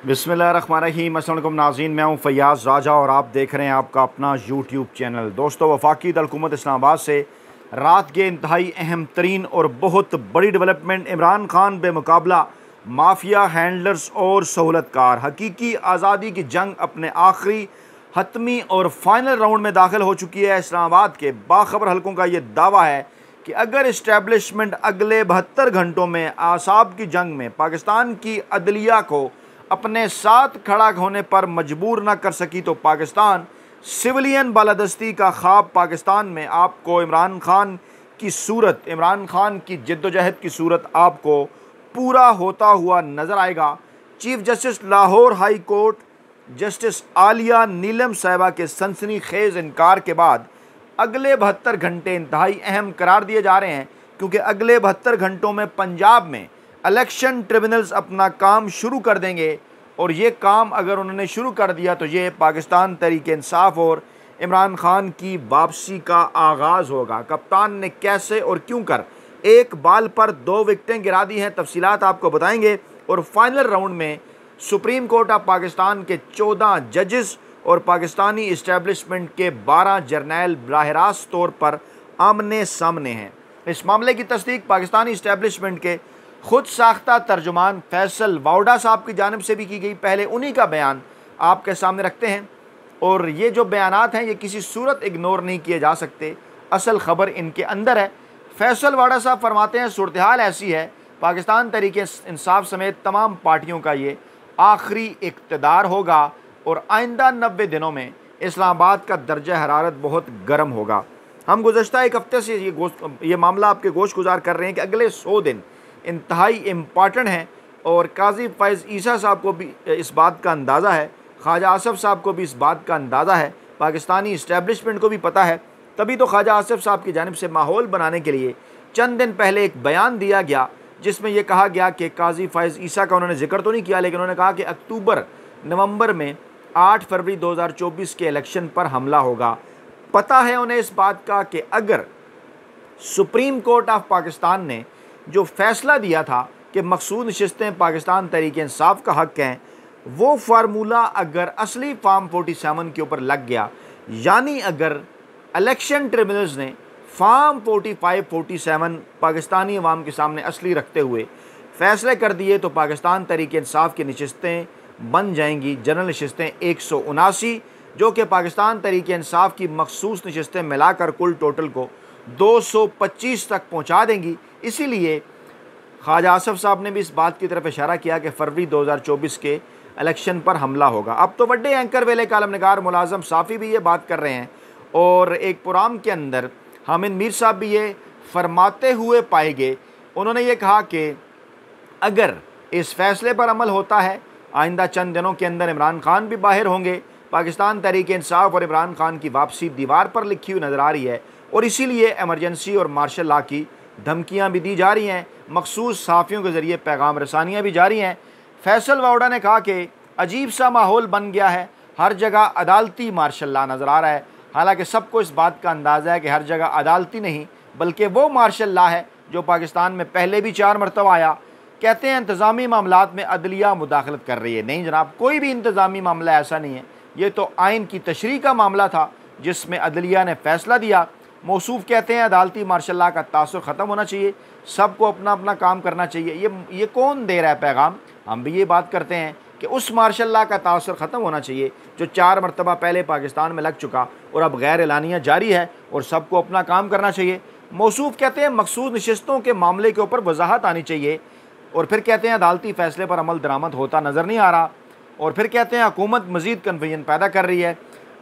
बिस्मिल्लाहिर्रहमानिर्रहीम। अस्सलाम वालेकुम नाज़रीन, मैं हूं फ़याज़ राजा और आप देख रहे हैं आपका अपना यूट्यूब चैनल। दोस्तों, वफाकी हुकूमत इस्लामाबाद से रात के इंतहाई अहम तरीन और बहुत बड़ी डेवलपमेंट। इमरान खान बेमुकाबला माफिया, हैंडलर्स और सहूलतकार। हकीकी आज़ादी की जंग अपने आखिरी, हतमी और फाइनल राउंड में दाखिल हो चुकी है। इस्लामाबाद के बाखबर हलकों का ये दावा है कि अगर इस्टेब्लिशमेंट अगले 72 घंटों में आसाब की जंग में पाकिस्तान की अदलिया को अपने साथ खड़ा होने पर मजबूर न कर सकी तो पाकिस्तान सिविलियन बालादस्ती का ख्वाब पाकिस्तान में आपको इमरान खान की सूरत, इमरान खान की जद्दोजहद की सूरत आपको पूरा होता हुआ नज़र आएगा। Chief justice Lahore high court justice Aaliya Neelam साहिबा के सनसनीखेज इनकार के बाद अगले 72 घंटे इंतहाई अहम करार दिए जा रहे हैं, क्योंकि अगले 72 घंटों में पंजाब में इलेक्शन ट्रिब्यूनल्स अपना काम शुरू कर देंगे। और ये काम अगर उन्होंने शुरू कर दिया तो ये पाकिस्तान तहरीक इंसाफ और इमरान खान की वापसी का आगाज़ होगा। कप्तान ने कैसे और क्यों कर एक बाल पर 2 विकेटें गिरा दी हैं, तफसीलात आपको बताएंगे। और फाइनल राउंड में सुप्रीम कोर्ट ऑफ पाकिस्तान के 14 जजेस और पाकिस्तानी इस्टेब्लिशमेंट के 12 जर्नैल बराह रास्त तौर पर आमने सामने हैं। इस मामले की तस्दीक पाकिस्तानी इस्टेब्लिशमेंट के खुद साख्ता तर्जुमान फैसल वाउडा साहब की जानिब से भी की गई। पहले उन्हीं का बयान आपके सामने रखते हैं, और ये जो बयानात हैं ये किसी सूरत इग्नोर नहीं किए जा सकते। असल खबर इनके अंदर है। फैसल वाडा साहब फरमाते हैं, सूरत हाल ऐसी है, पाकिस्तान तहरीक इंसाफ समेत तमाम पार्टियों का ये आखिरी इक़्तिदार होगा और आइंदा 90 दिनों में इस्लामाबाद का दर्जा हरारत बहुत गर्म होगा। हम गुज़श्ता एक हफ़्ते से ये मामला आपके गोश गुजार कर रहे हैं कि अगले 100 दिन इंतहाई इम्पॉर्टेंट हैं, और काजी फैज़ ईसा साहब को भी इस बात का अंदाज़ा है, ख्वाजा आसिफ साहब को भी इस बात का अंदाज़ा है, पाकिस्तानी इस्टेब्लिशमेंट को भी पता है। तभी तो ख्वाजा आसिफ साहब की जानिब से माहौल बनाने के लिए चंद दिन पहले एक बयान दिया गया, जिसमें यह कहा गया कि काजी फैज़ ईसा का उन्होंने जिक्र तो नहीं किया, लेकिन उन्होंने कहा कि अक्टूबर नवंबर में 8 फरवरी 2024 के इलेक्शन पर हमला होगा। पता है उन्हें इस बात का कि अगर सुप्रीम कोर्ट ऑफ पाकिस्तान ने जो फ़ैसला दिया था कि मखसूस नशिस्तें पाकिस्तान तहरीक इंसाफ का हक़ हैं, वो फार्मूला अगर असली फार्म 47 के ऊपर लग गया, यानी अगर इलेक्शन ट्रिब्यूनल्स ने फार्म 45, 47 पाकिस्तानी अवाम के सामने असली रखते हुए फ़ैसले कर दिए, तो पाकिस्तान तहरीक इंसाफ की नशिस्तें बन जाएंगी जनरल नशिस्तें 179, जो कि पाकिस्तान तहरीक इंसाफ की मखसूस नशिस्तें मिलाकर कुल टोटल को 225 तक पहुँचा देंगी। इसीलिए ख्वाजा आसिफ साहब ने भी इस बात की तरफ इशारा किया कि फरवरी 2024 के इलेक्शन पर हमला होगा। अब तो बड़े एंकर वेले कालमनिगार मुलाजम साफ़ी भी ये बात कर रहे हैं, और एक प्रोग्राम के अंदर हामिद मीर साहब भी ये फरमाते हुए पाए गए। उन्होंने ये कहा कि अगर इस फैसले पर अमल होता है, आइंदा चंद दिनों के अंदर इमरान खान भी बाहर होंगे। पाकिस्तान तहरीक इंसाफ और इमरान खान की वापसी दीवार पर लिखी हुई नज़र आ रही है, और इसीलिए एमरजेंसी और मार्शल लॉ की धमकियाँ भी दी जा रही हैं, मखसूस सहाफ़ियों के ज़रिए पैगाम रसानियाँ भी जारी हैं। फैसल वाउडा ने कहा कि अजीब सा माहौल बन गया है, हर जगह अदालती मार्शल लॉ नज़र आ रहा है। हालांकि सबको इस बात का अंदाज़ा है कि हर जगह अदालती नहीं, बल्कि वो मार्शल लॉ है जो पाकिस्तान में पहले भी 4 मरतबा आया। कहते हैं इंतज़ामी मामलात में अदलिया मुदाखलत कर रही है। नहीं जनाब, कोई भी इंतज़ामी मामला ऐसा नहीं है। ये तो आइन की तशरीह का मामला था जिसमें अदलिया ने फ़ैसला दिया। मौसूफ़ कहते हैं अदालती मार्शल लॉ का तासुर ख़त्म होना चाहिए, सबको अपना अपना काम करना चाहिए। ये कौन दे रहा है पैगाम? हम भी ये बात करते हैं कि उस मार्शल लॉ का तासुर ख़त्म होना चाहिए जो 4 मरतबा पहले पाकिस्तान में लग चुका और अब गैर एलानिया जारी है, और सबको अपना काम करना चाहिए। मौसूफ़ कहते हैं मखसूस नशिस्तों के मामले के ऊपर वजाहत आनी चाहिए, और फिर कहते हैं अदालती फ़ैसले पर अमल दरामद होता नज़र नहीं आ रहा, और फिर कहते हैं हुकूमत मज़ीद कन्फ्यूजन पैदा कर रही है।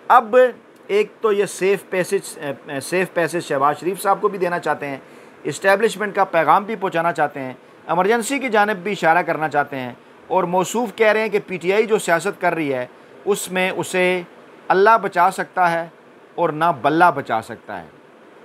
अब एक तो ये सेफ़ पैसेज शहबाज शरीफ साहब को भी देना चाहते हैं, इस्टेब्लिशमेंट का पैगाम भी पहुँचाना चाहते हैं, एमरजेंसी की जानिब भी इशारा करना चाहते हैं, और मौसूफ़ कह रहे हैं कि PTI जो सियासत कर रही है उसमें उसे अल्लाह बचा सकता है और ना बल्ला बचा सकता है।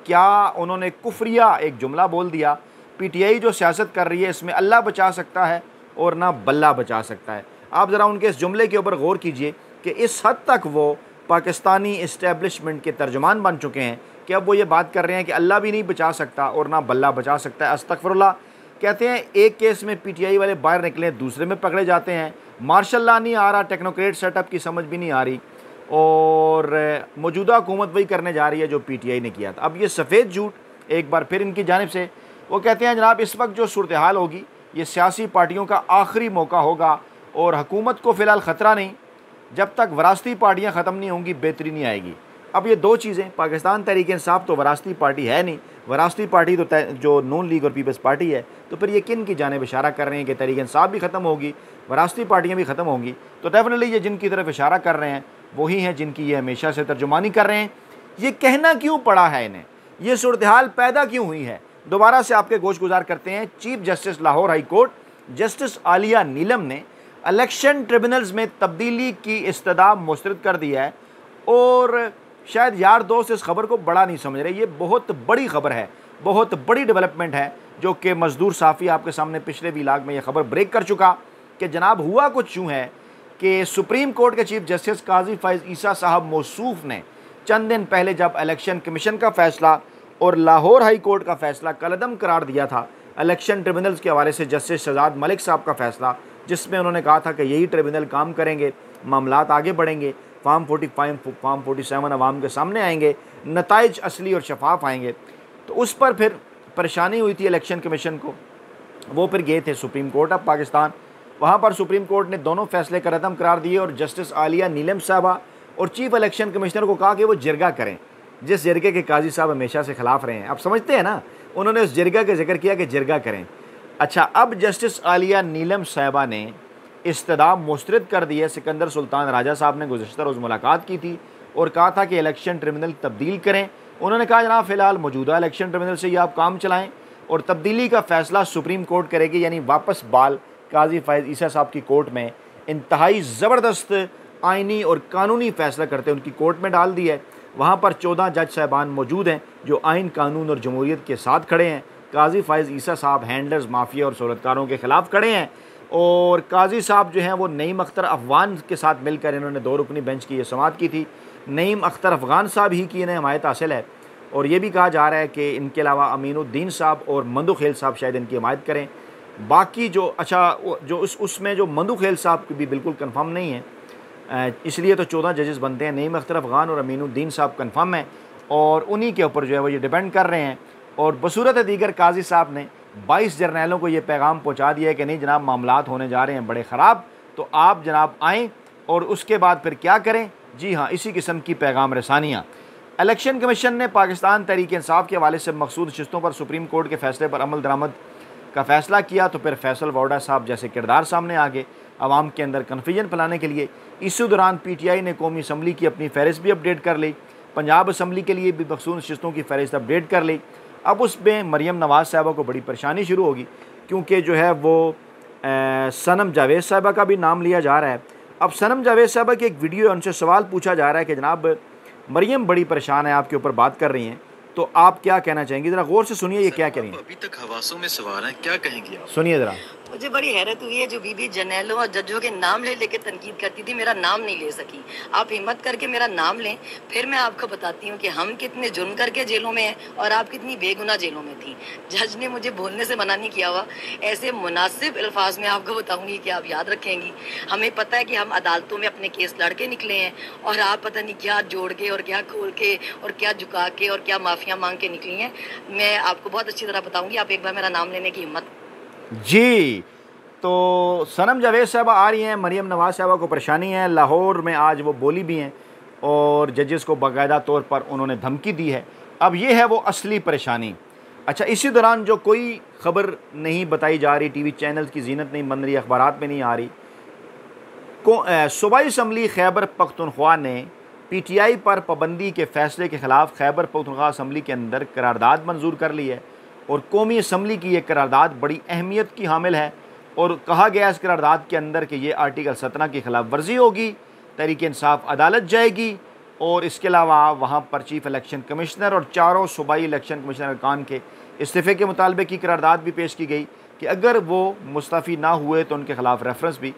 क्या उन्होंने कुफ्रिया एक जुमला बोल दिया? PTI जो सियासत कर रही है इसमें अल्लाह बचा सकता है और ना बल्ला बचा सकता है। आप ज़रा उनके इस जुमले के ऊपर गौर कीजिए कि इस हद तक वो पाकिस्तानी इस्टेब्लिशमेंट के तर्जुमान बन चुके हैं कि अब वो ये बात कर रहे हैं कि अल्लाह भी नहीं बचा सकता और ना बल्ला बचा सकता है। अस्तगफिरुल्लाह। कहते हैं एक केस में PTI वाले बाहर निकले, दूसरे में पकड़े जाते हैं। मार्शल लॉ नहीं आ रहा, टेक्नोक्रेट सेटअप की समझ भी नहीं आ रही, और मौजूदा हुकूमत वही करने जा रही है जो PTI ने किया था। अब ये सफ़ेद झूठ एक बार फिर इनकी जानिब से, वो कहते हैं जनाब इस वक्त जो सूरत हाल होगी ये सियासी पार्टियों का आखिरी मौका होगा और हुकूमत को फ़िलहाल ख़तरा नहीं, जब तक वरासती पार्टियाँ ख़त्म नहीं होंगी बेहतरी नहीं आएगी। अब ये दो चीज़ें, पाकिस्तान तहरीक इंसाफ तो वरासती पार्टी है नहीं, वरासती पार्टी तो जो नून लीग और पीपल्स पार्टी है, तो फिर ये किन की जानिब इशारा कर रहे हैं कि तहरीक इंसाफ भी ख़त्म होगी, वरासती पार्टियाँ भी ख़त्म होंगी। तो डेफिनेटली ये जिनकी तरफ इशारा कर रहे हैं वही हैं जिनकी ये हमेशा से तर्जुमानी कर रहे हैं। ये कहना क्यों पड़ा है इन्हें, ये सूरत हाल पैदा क्यों हुई है, दोबारा से आपके गोश गुजार करते हैं। Chief justice Lahore high court justice Aaliya Neelam ने इलेक्शन ट्रिब्यूनल्स में तब्दीली की इस्तदा मुस्तरद कर दिया है, और शायद यार दोस्त इस खबर को बड़ा नहीं समझ रहे। ये बहुत बड़ी खबर है, बहुत बड़ी डेवलपमेंट है, जो कि मजदूर साफ़ी आपके सामने पिछले व्लॉग में यह खबर ब्रेक कर चुका कि जनाब हुआ कुछ यूँ है कि सुप्रीम कोर्ट के चीफ जस्टिस काजी फ़ैज़ ईसा साहब मौसूफ़ ने चंद दिन पहले जब इलेक्शन कमीशन का फ़ैसला और लाहौर हाई कोर्ट का फ़ैसला कलअदम करार दिया था, इलेक्शन ट्रिब्यूनल्स के हवाले से जस्टिस शहजाद मलिक साहब का फ़ैसला, जिसमें उन्होंने कहा था कि यही ट्रिब्यूनल काम करेंगे, मामलात आगे बढ़ेंगे, फार्म 45 फार्म 47 आवाम के सामने आएंगे, नताइज असली और शफाफ आएंगे। तो उस पर फिर परेशानी हुई थी इलेक्शन कमीशन को, वो फिर गए थे सुप्रीम कोर्ट ऑफ पाकिस्तान। वहाँ पर सुप्रीम कोर्ट ने दोनों फैसले कदम करार दिए और जस्टिस आलिया नीलम साहबा और चीफ इलेक्शन कमिश्नर को कहा कि वो जिरगा करें, जिस जिरगे के काजी साहब हमेशा से खिलाफ रहे हैं। आप समझते हैं ना, उन्होंने उस जिरगा का जिक्र किया कि जिरगा करें। अच्छा, अब जस्टिस आलिया नीलम साहबा ने इस्तदा मुस्तरद कर दी है। सिकंदर सुल्तान राजा साहब ने गुज़श्ता रोज़ मुलाकात की थी और कहा था कि इलेक्शन ट्रिब्यूनल तब्दील करें। उन्होंने कहा जनाब फ़िलहाल मौजूदा इलेक्शन ट्रिब्यूनल से ये आप काम चलाएँ और तब्दीली का फ़ैसला सुप्रीम कोर्ट करेगी, यानी वापस बाल काजी फ़ैज़ ईसा साहब की कोर्ट में इंतहाई ज़बरदस्त आइनी और कानूनी फ़ैसला करते उनकी कोर्ट में डाल दी है। वहाँ पर 14 जज साहबान मौजूद हैं जो आइन, कानून और जमहूरियत के साथ खड़े हैं। काजी फ़ैज़ ईसा साहब हैंडलर्स, माफिया और सहूलतकारों के ख़िलाफ़ खड़े हैं, और काजी साहब जो हैं वो नईम अख्तर अफ़गान के साथ मिलकर इन्होंने 2 रुकनी बेंच की ये समाअत की थी। नईम अख्तर अफ़गान साहब ही की इन्हें हमायत हासिल है, और ये भी कहा जा रहा है कि इनके अलावा अमीनुद्दीन साहब और मंदू खेल साहब शायद इनकी हमायत करें। बाकी जो जो उसमें जो मंदू खेल साहब की भी बिल्कुल कन्फर्म नहीं है, इसलिए तो 14 जजेस बनते हैं। नईम अख्तर अफ़गान और अमीनुद्दीन साहब कन्फर्म है, और उन्हीं के ऊपर जो है वो ये डिपेंड कर रहे हैं। और बसूरत दीगर काजी साहब ने 22 जर्नैलों को ये पैगाम पहुंचा दिया है कि नहीं जनाब, मामलात होने जा रहे हैं बड़े ख़राब, तो आप जनाब आएँ और उसके बाद फिर क्या करें। जी हाँ, इसी किस्म की पैगाम रसानियाँ। इलेक्शन कमीशन ने पाकिस्तान तहरीक इंसाफ के हवाले से मखसूद शिस्तों पर सुप्रीम कोर्ट के फ़ैसले पर अमल दरामद का फ़ैसला किया, तो फिर फैसल वाडा साहब जैसे किरदार सामने आ गए आवाम के अंदर कन्फ्यूजन फैलाने के लिए। इसी दौरान PTI ने कौमी असम्बली की अपनी फ़हरिस्त भी अपडेट कर ली, पंजाब असम्बली के लिए भी मखसूस शिस्तों की फ़हरिस्त अपडेट कर ली। अब उसमें मरियम नवाज़ साहबा को बड़ी परेशानी शुरू होगी, क्योंकि जो है वो सनम जावेद साहबा का भी नाम लिया जा रहा है। अब सनम जावेद साहबा की एक वीडियो है, उनसे सवाल पूछा जा रहा है कि जनाब मरियम बड़ी परेशान है, आपके ऊपर बात कर रही हैं, तो आप क्या कहना चाहेंगे? ज़रा गौर से सुनिए ये क्या कह रही हैं। अभी तक हवासों में सवाल है, क्या कहेंगे आप? सुनिए ज़रा। मुझे बड़ी हैरत हुई है जो बीबी जर्नैलों और जजों के नाम ले लेके तनकीद करती थी, मेरा नाम नहीं ले सकी। आप हिम्मत करके मेरा नाम लें, फिर मैं आपको बताती हूँ कि हम कितने जुर्म करके जेलों में हैं और आप कितनी बेगुनाह जेलों में थी। जज ने मुझे बोलने से मना नहीं किया हुआ। ऐसे मुनासिब अल्फाज में आपको बताऊंगी कि आप याद रखेंगी। हमें पता है कि हम अदालतों में अपने केस लड़के निकले हैं, और आप पता नहीं क्या जोड़ के और क्या खोल के और क्या झुका के और क्या माफिया मांग के निकली हैं। मैं आपको बहुत अच्छी तरह बताऊंगी, आप एक बार मेरा नाम लेने की हिम्मत। जी, तो सनम जावेद साहबा आ रही हैं, मरियम नवाज़ साहबा को परेशानी है। लाहौर में आज वो बोली भी हैं और जजेस को बाकायदा तौर पर उन्होंने धमकी दी है। अब ये है वो असली परेशानी। अच्छा, इसी दौरान जो कोई ख़बर नहीं बताई जा रही, TV चैनल की जीनत नहीं बन रही, अखबारात में नहीं आ रही, सूबाई असम्बली खैबर पख्तूनख्वा ने PTI पर पाबंदी के फ़ैसले के ख़िलाफ़ खैबर पख्तूनख्वा असम्बली के अंदर करारदाद मंजूर कर ली है, और कौमी असम्बली की ये करारदाद बड़ी अहमियत की हामिल है। और कहा गया इस करारदाद के अंदर कि ये आर्टिकल 17 की खिलाफ वर्जी होगी, तहरीक इंसाफ अदालत जाएगी, और इसके अलावा वहाँ पर चीफ इलेक्शन कमिश्नर और 4 सूबाई इलेक्शन कमिश्नर अरकान के इस्तीफ़े के मुतालबे की करारदाद भी पेश की गई कि अगर वो मुस्तफ़ी ना हुए तो उनके ख़िलाफ़ रेफरेंस भी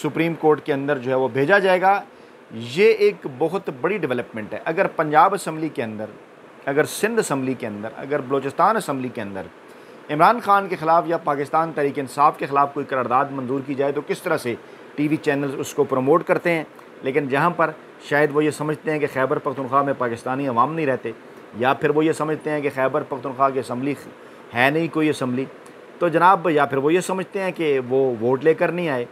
सुप्रीम कोर्ट के अंदर जो है वो भेजा जाएगा। ये एक बहुत बड़ी डेवलपमेंट है। अगर पंजाब असम्बली के अंदर, अगर सिंध असम्बली के अंदर, अगर बलोचिस्तान असम्बली के अंदर इमरान खान के ख़िलाफ़ या पाकिस्तान तहरीक इंसाफ के ख़िलाफ़ कोई करारदाद मंजूर की जाए, तो किस तरह से टीवी चैनल्स उसको प्रमोट करते हैं, लेकिन जहाँ पर शायद वो ये समझते हैं कि खैबर पख्तूनख्वा में पाकिस्तानी अवाम नहीं रहते, या फिर वो ये समझते हैं कि खैबर पख्तूनख्वा की असम्बली है नहीं कोई असम्बली, तो जनाब या फिर वो ये समझते हैं कि वो वोट लेकर नहीं आए।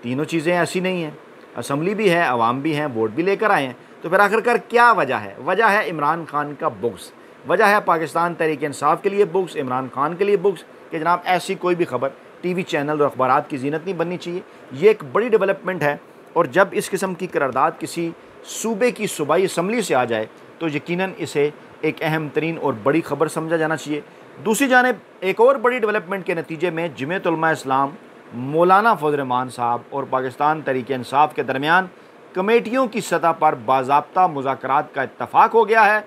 तीनों चीज़ें ऐसी नहीं हैं, असम्बली भी है, अवाम भी हैं, वोट भी लेकर आए हैं। तो फिर आखिरकार क्या वजह है? वजह है इमरान खान का बुग्स, वजह है पाकिस्तान तहरीक इंसाफ के लिए बुग्स, इमरान खान के लिए बुग्स कि जनाब ऐसी कोई भी खबर टीवी चैनल और अखबारात की जीनत नहीं बननी चाहिए। ये एक बड़ी डेवलपमेंट है, और जब इस किस्म की करारदाद किसी सूबे की सूबाई असम्बली से आ जाए तो यकीनन इसे एक अहम तरीन और बड़ी खबर समझा जाना चाहिए। दूसरी जानिब एक और बड़ी डेवलपमेंट के नतीजे में जमीयत उलमा इस्लाम, मौलाना फजल रहमान साहब और पाकिस्तान तहरीक इंसाफ के दरमियान कमेटियों की सतह पर बाज़ाब्ता मुज़ाकरात का इत्तफ़ाक़ हो गया है।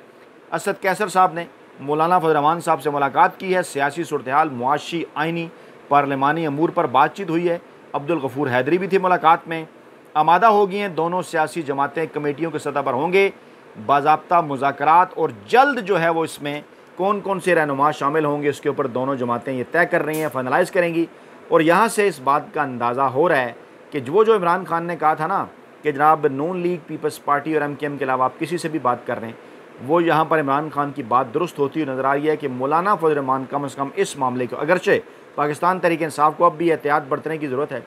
असद कैसर साहब ने मौलाना फजल रहमान साहब से मुलाकात की है। सियासी सूरत-ए-हाल, मुआशी, आइनी, पार्लिमानी अमूर पर बातचीत हुई है। अब्दुल गफूर हैदरी भी थे मुलाकात में। आमादा हो गई हैं दोनों सियासी जमातें, कमेटियों की सतह पर होंगे बाज़ाब्ता मुज़ाकरात, और जल्द जो है वो इसमें कौन कौन से रहनुमा शामिल होंगे उसके ऊपर दोनों जमातें ये तय कर रही हैं, फाइनलाइज़ करेंगी। और यहाँ से इस बात का अंदाज़ा हो रहा है कि जो इमरान खान ने कहा था ना कि जनाब नून लीग, पीपल्स पार्टी और MKM के अलावा आप किसी से भी बात कर रहे हैं, वो यहाँ पर इमरान खान की बात दुरुस्त होती हुई नज़र आ रही है कि मौलाना फजल रहमान कम से कम इस मामले को, अगरचे पाकिस्तान तहरीक इंसाफ को अब भी एहतियात बरतने की ज़रूरत है,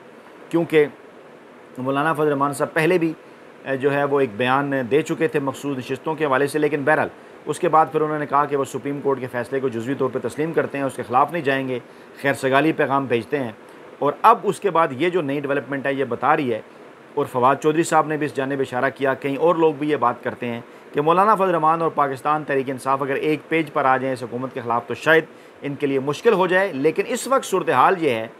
क्योंकि मौलाना फजल रहमान साहब पहले भी जो है वो एक बयान दे चुके थे मखसूस नशिस्तों के हवाले से, लेकिन बहरहाल उसके बाद फिर उन्होंने कहा कि वो सुप्रीम कोर्ट के फ़ैसले को जुज़वी तौर पर तस्लीम करते हैं, उसके ख़िलाफ़ नहीं जाएंगे, खैर सगाली पैगाम भेजते हैं। और अब उसके बाद ये जो नई डेवलपमेंट है ये बता रही है, और फवाद चौधरी साहब ने भी इस जानिब इशारा किया, कई और लोग भी ये बात करते हैं कि मौलाना फजल रहमान और पाकिस्तान तहरीक इंसाफ अगर एक पेज पर आ जाएँ इस हुकूमत के ख़िलाफ़ तो शायद इनके लिए मुश्किल हो जाए। लेकिन इस वक्त सूरत हाल ये है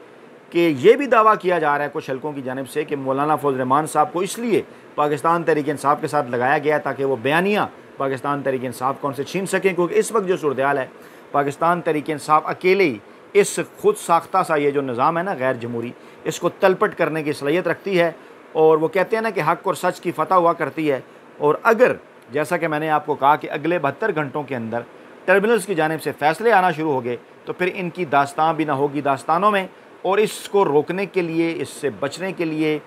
कि ये भी दावा किया जा रहा है कुछ हलकों की जानिब से कि मौलाना फजल रहमान साहब को इसलिए पाकिस्तान तहरीक इंसाफ के साथ लगाया गया ताकि वो बयानिया पाकिस्तान तहरीक इंसाफ को उनसे छीन सकें, क्योंकि इस वक्त जो सूरत हाल है पाकिस्तान तहरीक इंसाफ अकेले ही इस खुद साख्ता सा ये जो निज़ाम है ना गैर जमहूरी, इसको तलपट करने की सलाहियत रखती है। और वो कहते हैं ना कि हक़ और सच की फ़तह हुआ करती है। और अगर जैसा कि मैंने आपको कहा कि अगले 72 घंटों के अंदर ट्रिब्यूनल्स की जानिब से फ़ैसले आना शुरू हो गए तो फिर इनकी दास्तान भी ना होगी दास्तानों में। और इसको रोकने के लिए, इससे बचने के लिए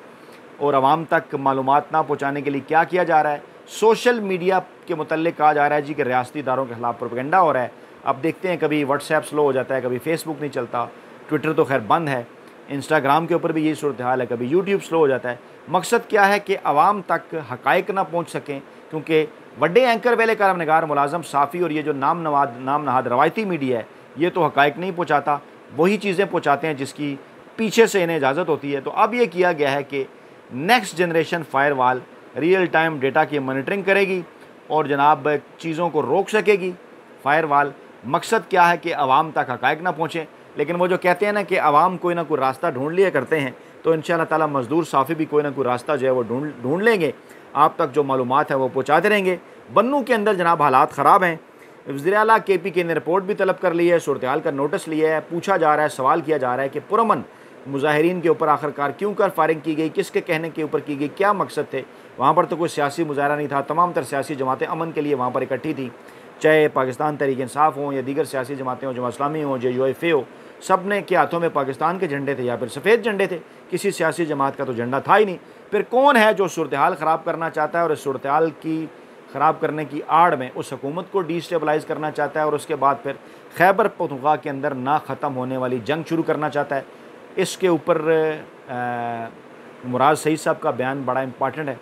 और आवाम तक मालूमात ना पहुँचाने के लिए क्या किया जा रहा है? सोशल मीडिया के मुतल्लिक़ कहा जा रहा है जी कि रियासती इदारों के ख़िलाफ़ प्रोपेगेंडा हो रहा है। अब देखते हैं, कभी व्हाट्सएप स्लो हो जाता है, कभी फेसबुक नहीं चलता, ट्विटर तो खैर बंद है, इंस्टाग्राम के ऊपर भी यही सूरत हाल है, कभी यूट्यूब स्लो हो जाता है। मकसद क्या है कि आवाम तक हक़ाइक़ ना पहुँच सकें, क्योंकि बड़े एंकर वाले कारम नगार, मुलाज़म, साफ़ी और ये जो नाम नहाद रवायती मीडिया है ये तो हक़ाइक़ नहीं पहुँचाता, वही चीज़ें पहुँचाते हैं जिसकी पीछे से इन्हें इजाज़त होती है। तो अब ये किया गया है कि next generation firewall real time data की मॉनिटरिंग करेगी और जनाब चीज़ों को रोक सकेगी। फायरवॉल मकसद क्या है कि आवाम तक हक़ाइक़ ना पहुँचे, लेकिन वो जो कहते हैं ना कि आवाम कोई ना कोई रास्ता ढूंढ लिया करते हैं, तो इंशाअल्लाह ताला मज़दूर साफ़ी भी कोई ना कोई रास्ता जो है वो ढूंढ लेंगे, आप तक जो मालूमात है वो पहुँचाते रहेंगे। बन्नू के अंदर जनाब हालात ख़राब हैं। वज़ीर आला KPK ने रिपोर्ट भी तलब कर ली है, सूरत हाल का नोटिस लिया है, पूछा जा रहा है, सवाल किया जा रहा है कि पुरअमन मुजाहिरीन के ऊपर आखिरकार क्यों कर फायरिंग की गई, किसके कहने के ऊपर की गई, क्या मकसद थे? वहाँ पर तो कोई सियासी मुजाहरा नहीं था, तमाम तर सियासी जमातें अमन के लिए वहाँ पर इकट्ठी थी, चाहे पाकिस्तान तहरीक इंसाफ हों या दीगर सियासी जमातें हों, जमात इस्लामी हों, JUIF हो, सब ने के हाथों में पाकिस्तान के झंडे थे या फिर सफ़ेद झंडे थे, किसी सियासी जमात का तो झंडा था ही नहीं। फिर कौन है जो सूरत हाल ख़राब करना चाहता है और इस सूरत हाल की ख़राब करने की आड़ में उस हुकूमत को डिस्टेबलाइज़ करना चाहता है और उसके बाद फिर खैबर पख्तूनख्वा के अंदर ना ख़त्म होने वाली जंग शुरू करना चाहता है? इसके ऊपर मुराद सईद साहब का बयान बड़ा इम्पॉर्टेंट है।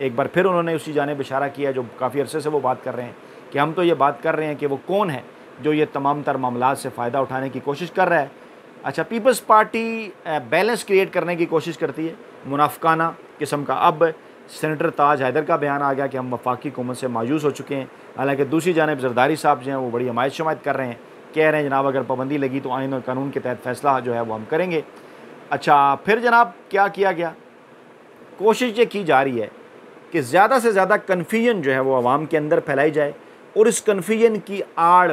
एक बार फिर उन्होंने उसी जानिब इशारा किया जो काफ़ी अरसे से वो बात कर रहे हैं कि हम तो ये बात कर रहे हैं कि वो कौन है जो ये तमाम तर मामलात से फ़ायदा उठाने की कोशिश कर रहा है। अच्छा, पीपल्स पार्टी बैलेंस क्रिएट करने की कोशिश करती है, मुनाफिकाना किस्म का। अब सेनेटर ताज हैदर का बयान आ गया कि हम वफाकी हुकूमत से मायूस हो चुके हैं। हालांकि दूसरी जानिब जरदारी साहब जो हैं वो बड़ी हमायत शमायत कर रहे हैं, कह रहे हैं जनाब अगर पाबंदी लगी तो आइन और कानून के तहत फ़ैसला जो है वो हम करेंगे। अच्छा, फिर जनाब क्या किया गया? कोशिश ये की जा रही है कि ज़्यादा से ज़्यादा कन्फ्यूजन जो है वो आवाम के अंदर फैलाई जाए और इस कन्फ्यूजन की आड़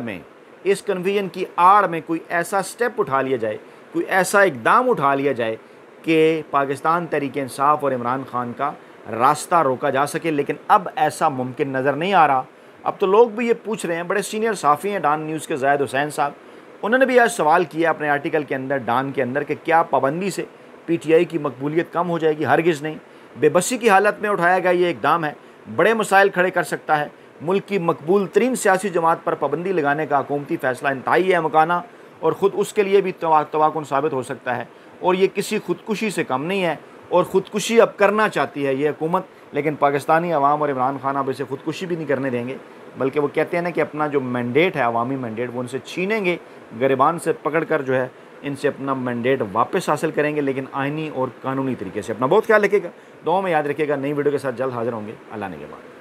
में कोई ऐसा स्टेप उठा लिया जाए, कोई ऐसा इकदाम उठा लिया जाए कि पाकिस्तान तहरीक इंसाफ और इमरान खान का रास्ता रोका जा सके। लेकिन अब ऐसा मुमकिन नज़र नहीं आ रहा। अब तो लोग भी ये पूछ रहे हैं, बड़े सीनियर साफ़ी हैं डान न्यूज़ के ज़ाहिद हुसैन साहब, उन्होंने भी आज सवाल किया अपने आर्टिकल के अंदर, डान के अंदर, कि क्या पाबंदी से PTI की मकबूलियत कम हो जाएगी? हरगिज़ नहीं। बेबसी की हालत में उठाया गया ये इक़दाम है, बड़े मसाइल खड़े कर सकता है। मुल्क की मकबूल तरीन सियासी जमात पर पाबंदी लगाने का हुकूमती फ़ैसला इंतहाई अहमकाना और ख़ुद उसके लिए भी तवाकुन साबित हो सकता है। और ये किसी खुदकुशी से कम नहीं है, और ख़ुदकुशी अब करना चाहती है ये हुकूमत, लेकिन पाकिस्तानी अवाम और इमरान खान अब इसे खुदकुशी भी नहीं करने देंगे, बल्कि वो कहते हैं ना कि अपना जो मैंडेट है, अवामी मैंडेट, वो उनसे छीनेंगे, गिरबान से पकड़ कर जो है इनसे अपना मैंडेट वापस हासिल करेंगे, लेकिन आइनी और कानूनी तरीके से। अपना बहुत ख्याल रखिएगा, दुआ में याद रखिएगा। नई वीडियो के साथ जल्द हाजिर होंगे। अल्लाह ने के बाद।